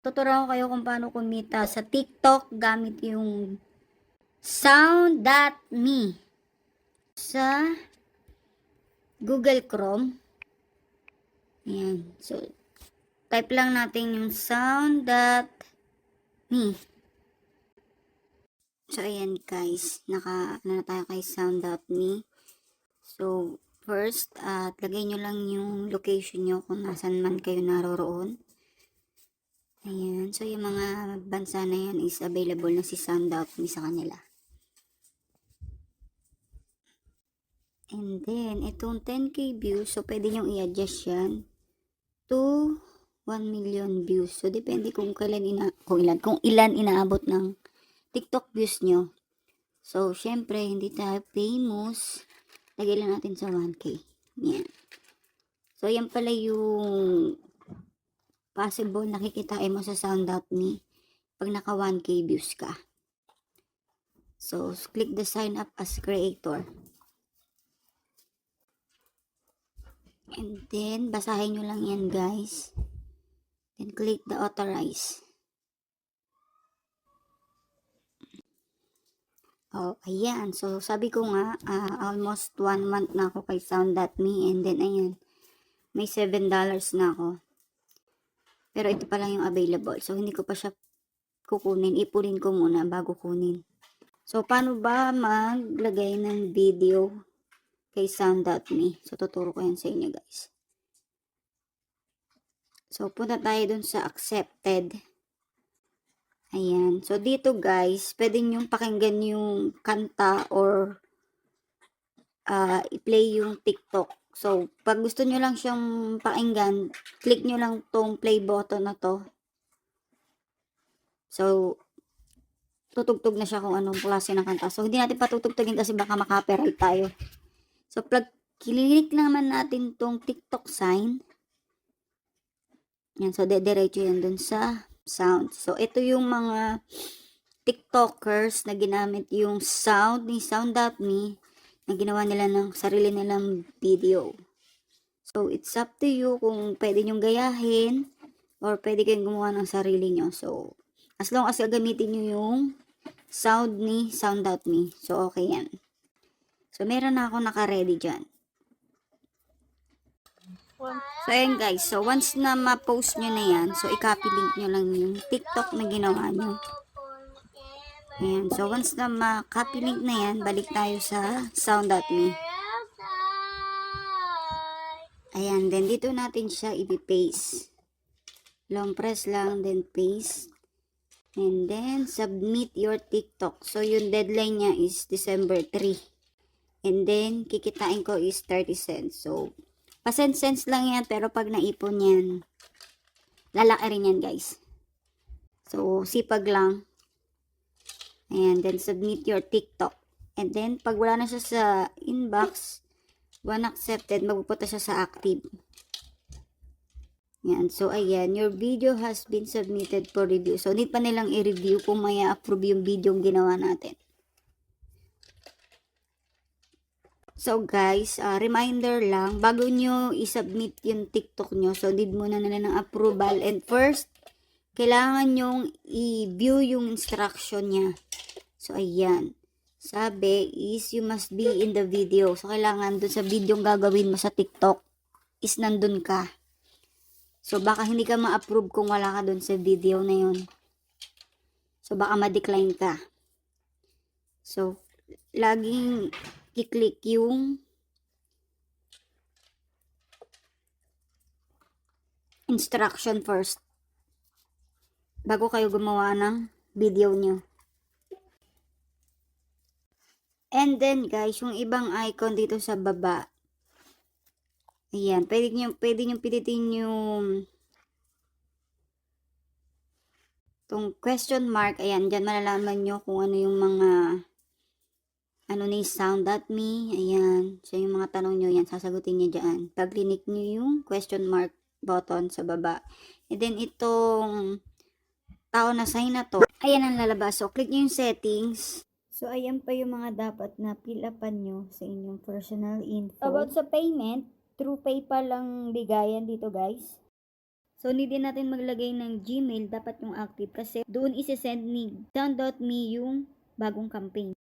Tuturuan ko kayo kung paano kumita sa TikTok gamit yung sound.me sa Google Chrome. Ayan. So, type lang natin yung sound.me. So, ayan guys. Na tayo kay sound.me. So, first, lagay nyo lang yung location nyo kung nasan man kayo naroroon. Ayan. So, yung mga bansa na yan is available na si sound.me sa kanila. And then, itong 10k views, so pwede nyo i-adjust yan to 1 million views. So, depende kung kung ilan inaabot ng TikTok views nyo. So, syempre, hindi tayo famous. Lagay lang natin sa 1k. Yan. So, yan pala yung possible nakikitain mo sa sound.me pag naka 1k views ka. So, click the sign up as creator. And then, basahin nyo lang yan guys. Then, click the authorize. Oh, ayan. So, sabi ko nga, almost 1 month na ako kay sound.me. And then, ayan. May $7 na ako. Pero ito pa lang yung available. So, hindi ko pa siya kukunin. Ipunin ko muna bago kunin. So, paano ba maglagay ng video kay sound.me? So, tuturo ko yan sa inyo guys. So, punta tayo dun sa accepted. Ayan. So, dito guys, pwede nyo pakinggan yung kanta or i-play yung TikTok. So, pag gusto nyo lang siyang pakinggan, click nyo lang tong play button na to. So, tutugtog na siya kung anong klase ng kanta. So, hindi natin patutugtugin kasi baka makapiright tayo. So, kililik naman natin tong TikTok sign. Yan. So, dediretso yan dun sa sound. So, ito yung mga TikTokers na ginamit yung sound ni sound.me na ginawa nila ng sarili nilang video. So, it's up to you kung pwede nyong gayahin or pwede kayong gumawa ng sarili nyo. So, as long as gagamitin nyo yung sound ni sound.me. So, okay yan. So, meron na ako naka-ready dyan. So, ayan guys. So, once na ma-post nyo na yan, so, i-copy link nyo lang yung TikTok na ginawa nyo. Ayan. So, once na ma-copy link na yan, balik tayo sa sound.me. Ayan. Then, dito natin siya i-paste. Long press lang, then paste. And then, submit your TikTok. So, yung deadline niya is December 3. And then, kikitain ko is 30 cents. So, pa-cents lang yan. Pero pag naipon yan, lalaki rin yan guys. So, sipag lang. And then, submit your TikTok. And then, pag wala na siya sa inbox, one accepted, magpupunta siya sa active. Yan. So, ayan. Your video has been submitted for review. So, need pa nilang i-review kung may approve yung video yung ginawa natin. So, guys, reminder lang, bago nyo i-submit yung TikTok nyo, so, need muna nila ng approval. And first, kailangan nyong i-view yung instruction niya. So, ayan. Sabi is, you must be in the video. So, kailangan dun sa video yung gagawin mo sa TikTok is nandun ka. So, baka hindi ka ma-approve kung wala ka dun sa video na yun. So, baka ma-decline ka. So, laging i-click yung instruction first bago kayo gumawa ng video nyo. And then, guys, yung ibang icon dito sa baba, ayan, pwede nyo pilitin yung itong question mark. Ayan, dyan malalaman nyo kung ano yung mga ni sound.me. Ayan, so yung mga tanong nyo, yan, sasagutin nyo dyan. Pag click nyo yung question mark button sa baba. And then, itong tao na sign na to, ayan ang lalabas. So, click nyo yung settings. So, ayan pa yung mga dapat na fill upan nyo sa inyong personal info. About sa payment, through PayPal lang bigayan dito guys. So, hindi din natin maglagay ng Gmail, dapat yung active kasi doon isi-send ni Sound.me yung bagong campaign.